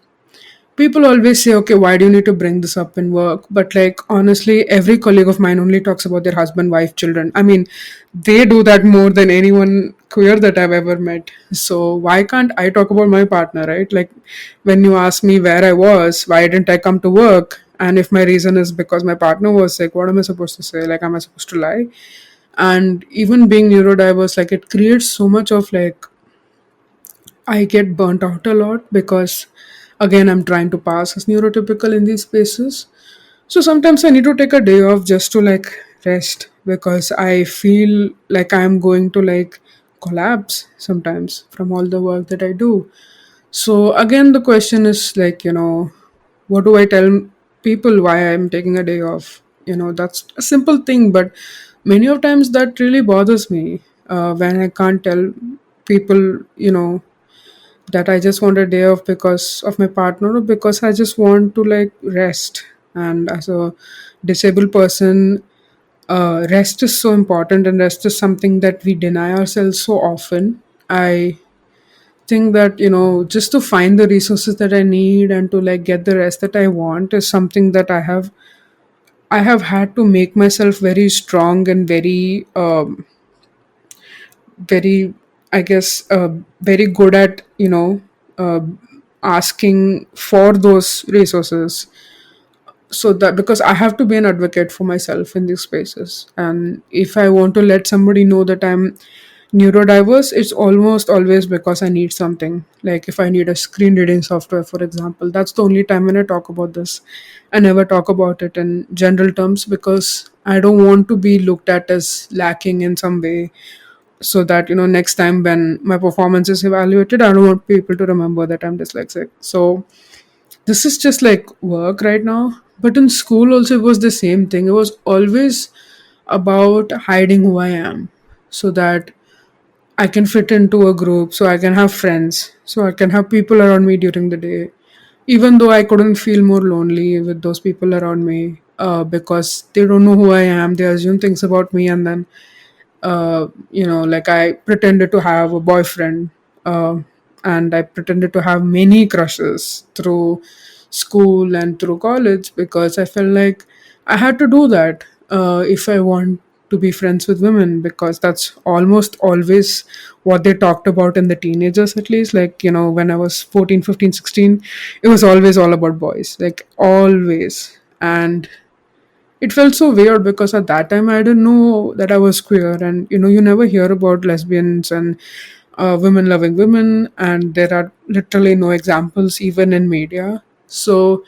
people always say, okay, why do you need to bring this up in work? But like, honestly, every colleague of mine only talks about their husband, wife, children. I mean, they do that more than anyone queer that I've ever met. So why can't I talk about my partner, right? Like, when you ask me where I was, why didn't I come to work, and if my reason is because my partner was sick, what am I supposed to say? Like, am I supposed to lie? And even being neurodiverse, like, it creates so much of like, I get burnt out a lot, because again, I'm trying to pass as neurotypical in these spaces. So sometimes I need to take a day off just to like rest, because I feel like I'm going to like collapse sometimes from all the work that I do. So again, the question is like, what do I tell people why I'm taking a day off? That's a simple thing, but many of times that really bothers me, when I can't tell people, that I just want a day off because of my partner, or because I just want to like rest. And as a disabled person, rest is so important, and rest is something that we deny ourselves so often. I think that just to find the resources that I need and to like get the rest that I want is something that I have had to make myself very strong and very, I guess, very good at uh, asking for those resources. So that, because I have to be an advocate for myself in these spaces, and if I want to let somebody know that I'm neurodiverse, it's almost always because I need something. Like, if I need a screen reading software, for example, that's the only time when I talk about this. I never talk about it in general terms, because I don't want to be looked at as lacking in some way, so that next time when my performance is evaluated, I don't want people to remember that I'm dyslexic. So this is just like work right now, but in school also it was the same thing. It was always about hiding who I am, so that I can fit into a group, so I can have friends, so I can have people around me during the day, even though I couldn't feel more lonely with those people around me, because they don't know who I am. They assume things about me, and then like, I pretended to have a boyfriend, uh, and I pretended to have many crushes through school and through college, because I felt like I had to do that, if I want to be friends with women, because that's almost always what they talked about in the teenagers, at least. Like, when I was 14, 15, 16, it was always all about boys, like, always. And it felt so weird, because at that time I didn't know that I was queer, and you never hear about lesbians and women loving women, and there are literally no examples even in media. So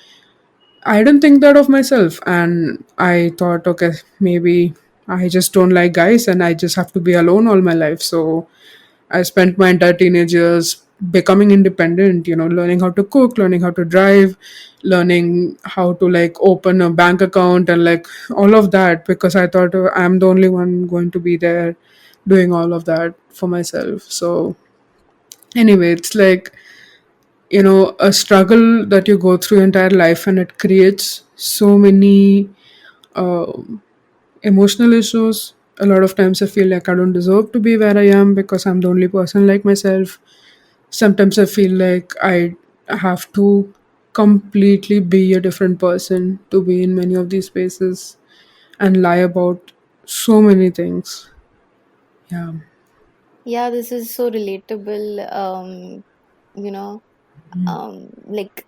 I didn't think that of myself, and I thought, okay, maybe I just don't like guys, and I just have to be alone all my life. So I spent my entire teenage years becoming independent, learning how to cook, learning how to drive, learning how to like open a bank account, and like all of that, because I thought, I'm the only one going to be there doing all of that for myself. So anyway, it's like, a struggle that you go through your entire life, and it creates so many uh, emotional issues. A lot of times I feel like I don't deserve to be where I am, because I'm the only person like myself. Sometimes I feel like I have to completely be a different person to be in many of these spaces, and lie about so many things. Yeah. Yeah, this is so relatable. You know, like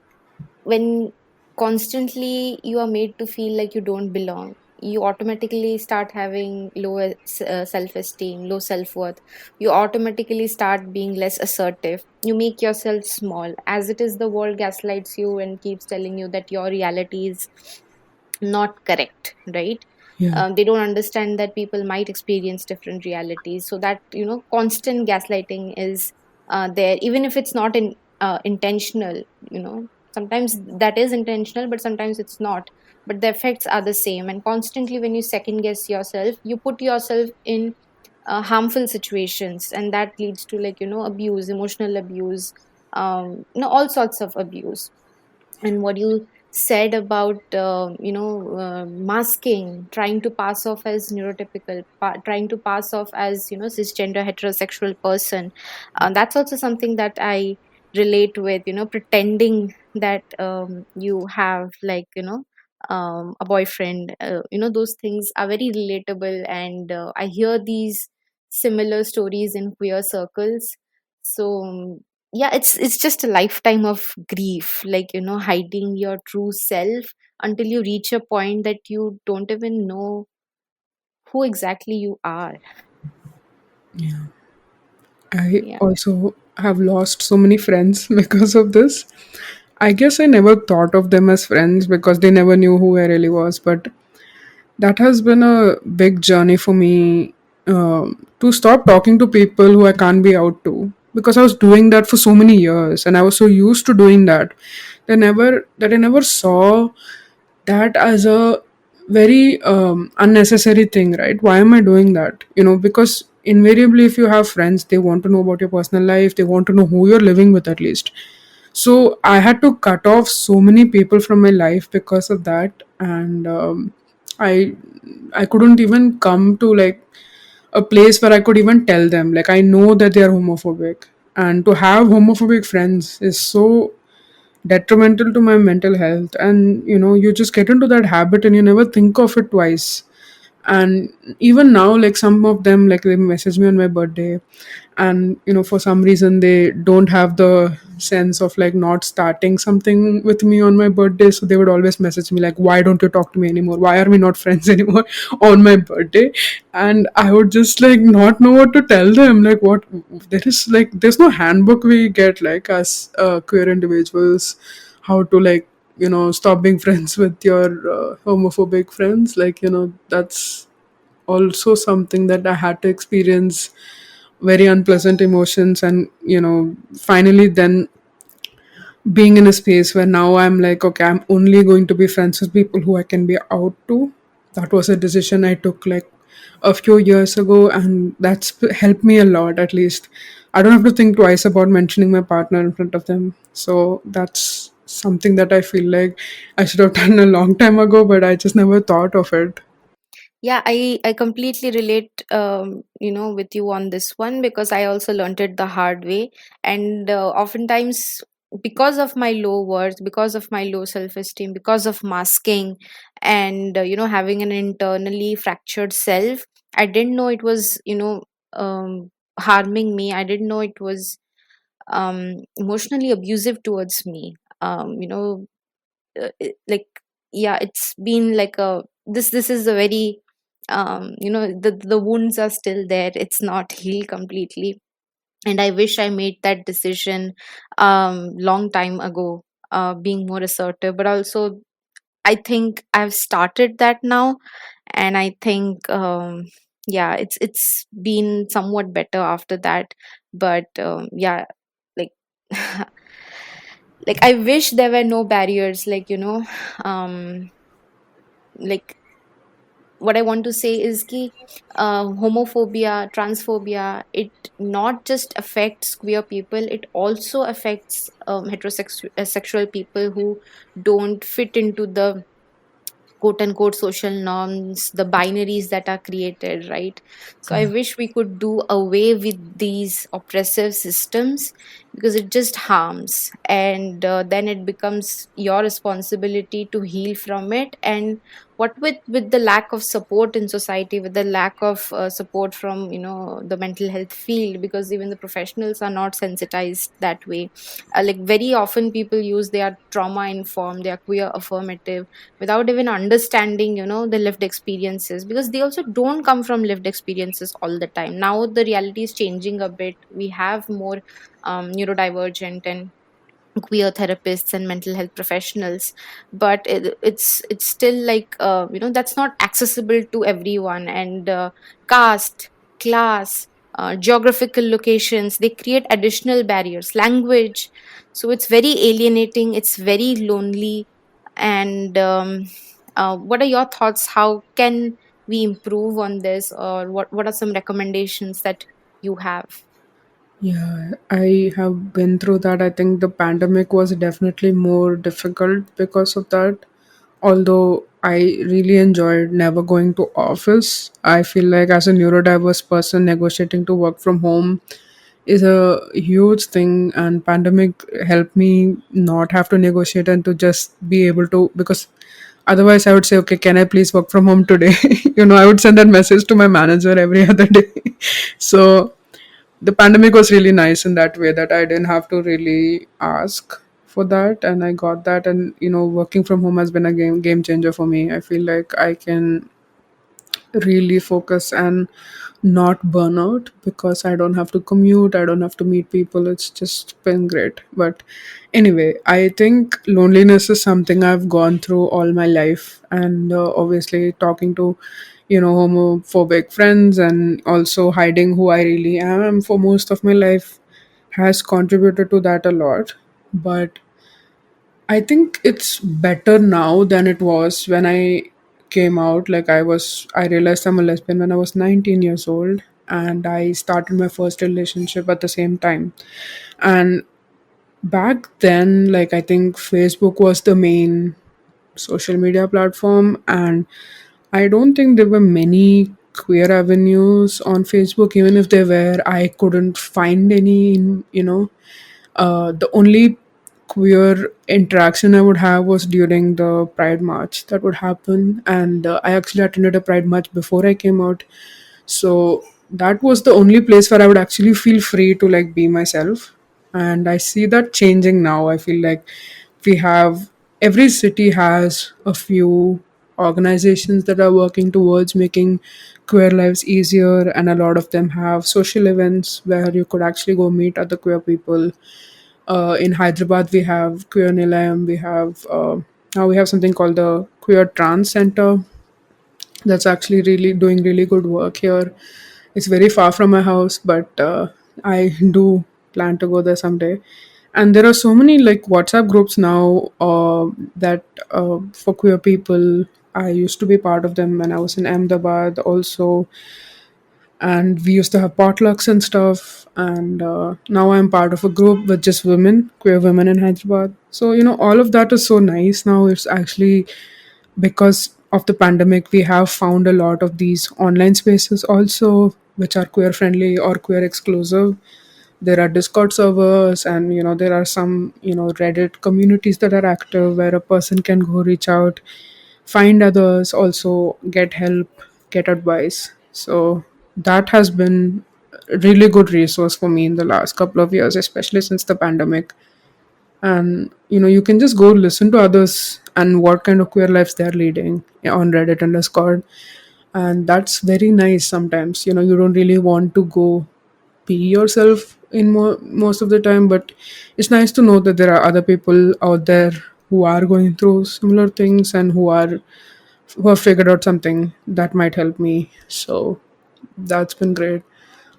when constantly you are made to feel like you don't belong, you automatically start having lower self-esteem, low self-worth. You automatically start being less assertive. You make yourself small. As it is, the world gaslights you and keeps telling you that your reality is not correct, right? Yeah. They don't understand that people might experience different realities, so that constant gaslighting is there, even if it's not intentional. Sometimes that is intentional, but sometimes it's not. But the effects are the same, and constantly when you second guess yourself, you put yourself in harmful situations, and that leads to, like, abuse, emotional abuse, all sorts of abuse. And what you said about masking, trying to pass off as neurotypical, trying to pass off as cisgender heterosexual person, that's also something that I relate with, pretending that you have, like, a boyfriend. Those things are very relatable, and I hear these similar stories in queer circles. So yeah, it's just a lifetime of grief, like, hiding your true self until you reach a point that you don't even know who exactly you are. I Yeah. also have lost so many friends because of this. I guess I never thought of them as friends because they never knew who I really was. But that has been a big journey for me, to stop talking to people who I can't be out to, because I was doing that for so many years and I was so used to doing that. I never saw that as a very unnecessary thing, right? Why am I doing that? Because invariably, if you have friends, they want to know about your personal life, they want to know who you're living with at least. So I had to cut off so many people from my life because of that. And i I couldn't even come to, like, a place where I could even tell them, like, I know that they are homophobic, and to have homophobic friends is so detrimental to my mental health. And you just get into that habit and you never think of it twice. And even now, like, some of them, like, they message me on my birthday, and for some reason they don't have the sense of, like, not starting something with me on my birthday, so they would always message me like, why don't you talk to me anymore, why are we not friends anymore on my birthday? And I would just, like, not know what to tell them. Like, what, there's no handbook we get, like, as queer individuals, how to, like, stop being friends with your homophobic friends. Like, that's also something that I had to experience, very unpleasant emotions. And finally, then being in a space where now I'm like, okay, I'm only going to be friends with people who I can be out to. That was a decision I took, like, a few years ago, and that's helped me a lot. At least I don't have to think twice about mentioning my partner in front of them. So that's something that I feel like I should have done a long time ago, but I just never thought of it. Yeah, I completely relate, with you on this one, because I also learned it the hard way. And oftentimes, because of my low worth, because of my low self-esteem, because of masking, and having an internally fractured self, I didn't know it was, harming me. I didn't know it was emotionally abusive towards me. Like, yeah, it's been like a this is a very, the wounds are still there, it's not healed completely. And I wish I made that decision long time ago, being more assertive. But also, I think I've started that now, and I think, yeah, it's been somewhat better after that. But yeah, like, like, I wish there were no barriers, like, like, what I want to say is ki, homophobia, transphobia, it not just affects queer people, it also affects heterosexual sexual people who don't fit into the quote unquote social norms, the binaries that are created, right? So I wish we could do away with these oppressive systems, because it just harms, and then it becomes your responsibility to heal from it. And what with the lack of support in society, with the lack of support from the mental health field, because even the professionals are not sensitized that way. Like, very often people use their trauma informed, their queer affirmative, without even understanding the lived experiences, because they also don't come from lived experiences all the time. Now the reality is changing a bit. We have more neurodivergent and queer therapists and mental health professionals, but it's still like, that's not accessible to everyone. And caste, class, geographical locations, they create additional barriers, language. So it's very alienating, it's very lonely. And what are your thoughts? How can we improve on this, or what are some recommendations that you have? Yeah, I have been through that. I think the pandemic was definitely more difficult because of that. Although I really enjoyed never going to office, I feel like as a neurodiverse person, negotiating to work from home is a huge thing, and pandemic helped me not have to negotiate and to just be able to, because otherwise I would say, okay, can I please work from home today? I would send that message to my manager every other day. So the pandemic was really nice in that way that I didn't have to really ask for that, and I got that. And working from home has been a game changer for me. I feel like I can really focus and not burn out because I don't have to commute, I don't have to meet people. It's just been great. But anyway, I think loneliness is something I've gone through all my life, and obviously talking to homophobic friends and also hiding who I really am for most of my life has contributed to that a lot. But I think it's better now than it was when I came out. Like I realized I'm a lesbian when I was 19 years old, and I started my first relationship at the same time. And back then, like, I think Facebook was the main social media platform, and I don't think there were many queer avenues on Facebook. Even if there were, I couldn't find any. The only queer interaction I would have was during the Pride March that would happen, and I actually attended a Pride March before I came out. So that was the only place where I would actually feel free to like be myself. And I see that changing now. I feel like we have every city has a few organizations that are working towards making queer lives easier, and a lot of them have social events where you could actually go meet other queer people. In Hyderabad, we have Queer Nilayam. We have now we have something called the Queer Trans Center that's actually really doing really good work here. It's very far from my house, but I do plan to go there someday. And there are so many like WhatsApp groups now that for queer people. I used to be part of them when I was in Ahmedabad also, and we used to have potlucks and stuff. And now I'm part of a group with just women, queer women in Hyderabad. So all of that is so nice now. It's actually because of the pandemic, we have found a lot of these online spaces also, which are queer friendly or queer exclusive. There are Discord servers, and there are some Reddit communities that are active where a person can go reach out, find others, also get help, get advice. So that has been a really good resource for me in the last couple of years, especially since the pandemic. And you can just go listen to others and what kind of queer lives they're leading on Reddit and Discord. And that's very nice. Sometimes you don't really want to go be yourself in most of the time, but it's nice to know that there are other people out there who are going through similar things and who have figured out something that might help me. So that's been great.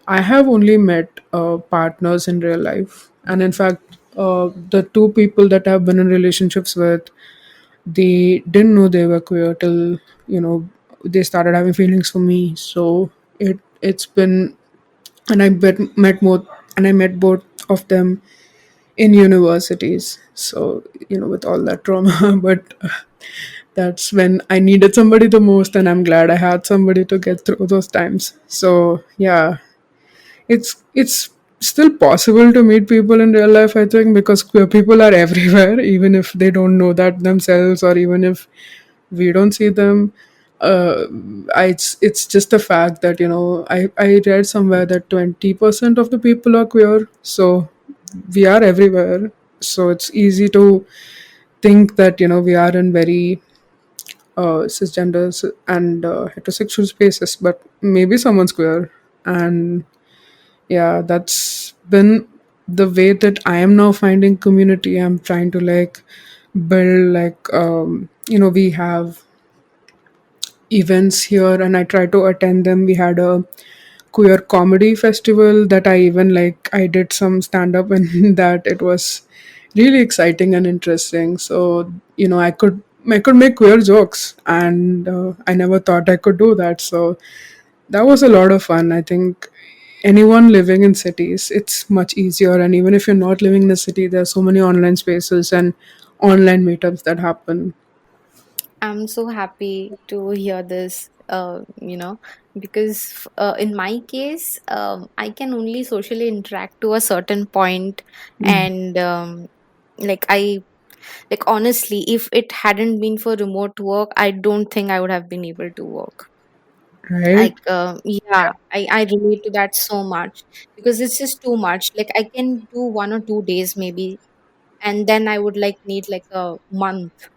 I have only met partners in real life, and in fact, the two people that I've been in relationships with, they didn't know they were queer till they started having feelings for me. So it's been, and I met both of them in universities. So with all that trauma, but that's when I needed somebody the most, and I'm glad I had somebody to get through those times. So yeah, it's still possible to meet people in real life, I think, because queer people are everywhere, even if they don't know that themselves, or even if we don't see them. It's just a fact that I read somewhere that 20% of the people are queer, so we are everywhere. So it's easy to think that we are in very cisgenders and heterosexual spaces, but maybe someone's queer. And yeah, that's been the way that I am now finding community. I'm trying to like build like we have events here, and I try to attend them. We had a queer comedy festival that I even like I did some stand up in that. It was really exciting and interesting. So I could I could make queer jokes, and I never thought I could do that. So that was a lot of fun. I think anyone living in cities, it's much easier. And even if you're not living in a city, there are so many online spaces and online meetups that happen. I'm so happy to hear this, because in my case, I can only socially interact to a certain point, and like I like honestly, if it hadn't been for remote work, I don't think I would have been able to work. Right? Like, yeah, I relate to that so much because it's just too much. Like, I can do 1 or 2 days maybe, and then I would like need like a month,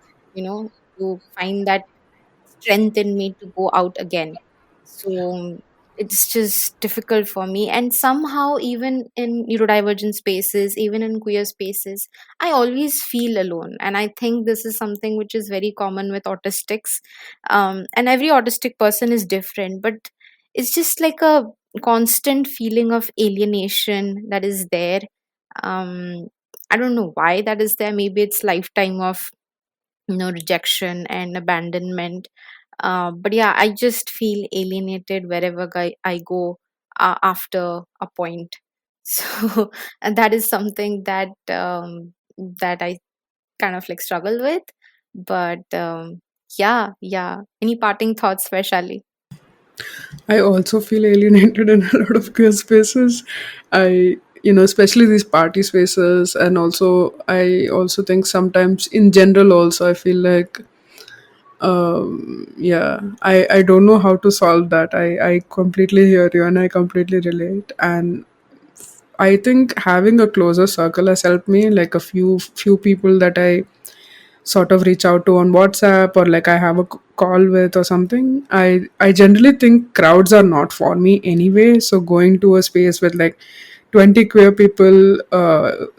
to find that strength in me to go out again. So it's just difficult for me. And somehow, even in neurodivergent spaces, even in queer spaces, I always feel alone. And I think this is something which is very common with autistics. And every autistic person is different, but it's just like a constant feeling of alienation that is there. Um, I don't know why that is there. Maybe it's lifetime of rejection and abandonment, but yeah, I just feel alienated wherever I go after a point. So and that is something that I kind of like struggle with. But yeah, any parting thoughts, Vaishali? I also feel alienated in a lot of queer spaces. Especially these party spaces, and also I also think sometimes in general also I feel like, yeah, I don't know how to solve that. I completely hear you and I completely relate. And I think having a closer circle has helped me, like a few people that I sort of reach out to on WhatsApp, or like I have a call with or something. I generally think crowds are not for me anyway. So going to a space with like 20 queer people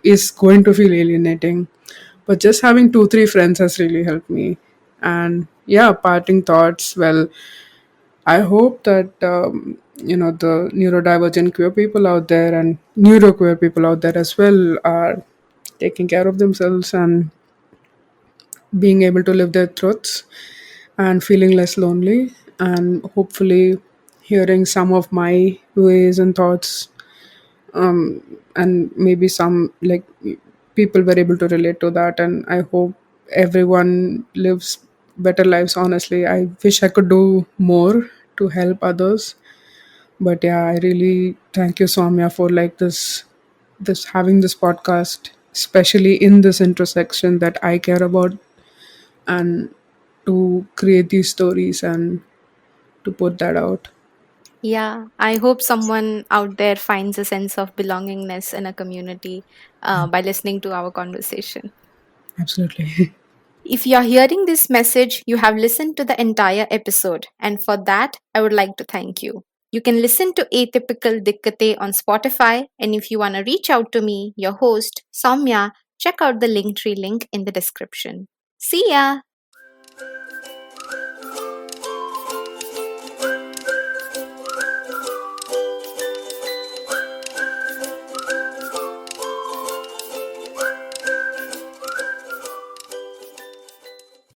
is going to feel alienating. But just having 2 3 friends has really helped me. And yeah, parting thoughts. Well, I hope that the neurodivergent queer people out there and neuroqueer people out there as well are taking care of themselves and being able to live their truths and feeling less lonely, and hopefully hearing some of my ways and thoughts, and maybe some like people were able to relate to that. And I hope everyone lives better lives. Honestly, I wish I could do more to help others. But yeah, I really thank you, Soumya, for like this having this podcast, especially in this intersection that I care about, and to create these stories and to put that out. Yeah, I hope someone out there finds a sense of belongingness in a community by listening to our conversation. Absolutely. If you're hearing this message, you have listened to the entire episode, and for that, I would like to thank you. You can listen to Atypical Dikkate on Spotify, and if you want to reach out to me, your host, Soumya, check out the Linktree link in the description. See ya!